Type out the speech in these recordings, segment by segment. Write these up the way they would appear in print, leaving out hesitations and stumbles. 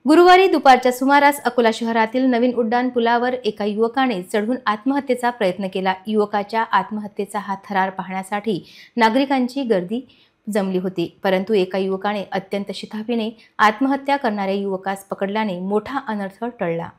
गुरुवारी दुपारच्या सुमारास अकोला शहरातील नवीन उड्डाण पुलावर एका युवकाने चढून आत्महत्येचा प्रयत्न केला। युवकाच्या आत्महत्येचा हा थरार पाहण्यासाठी नागरिकांची गर्दी जमली होती, परंतु एका युवकाने अत्यंत शिताफीने आत्महत्या करणाऱ्या युवकास पकडल्याने मोठा अनर्थ टळला।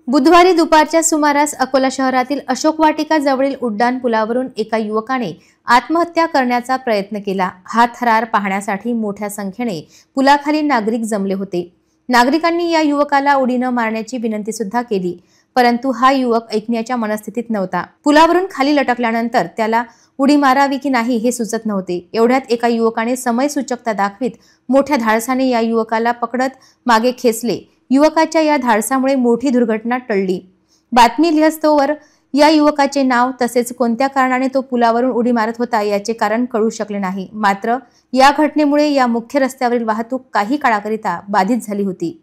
बुधवारी दुपारच्या सुमारास अकोला शहरातील अशोक वाटिका जवळील उड्डाण पुलावरून एका युवकाने आत्महत्या करण्याचा प्रयत्न केला। हा थरार पाहण्यासाठी मोठ्या संख्येने पुलाखाली नागरिक जमले होते। नागरिकांनी या युवकाला उडी न मारण्याची विनंती सुद्धा केली, परंतु हा युवक ऐकण्याच्या मनस्थितीत नव्हता। पुलावरून खाली लटकल्यानंतर त्याला उडी मारावी की नाही हे सुचत नव्हते। एवढ्यात एका युवकाने समयसूचकता दाखवीत मोठ्या धाडसाने या युवकाला पकडत मागे खेचले। युवकाच्या या धाडसामुळे मोठी दुर्घटना टळली। बातमी लिहिस्तोवर या युवकाचे नाव तसेच कोणत्या कारणाने तो पुलावरून उडी मारत होता याचे कारण कळू शकले नाही। मात्र या घटनेमुळे या मुख्य रस्त्यावरील वाहतूक काही काळाकरिता बाधित झाली होती।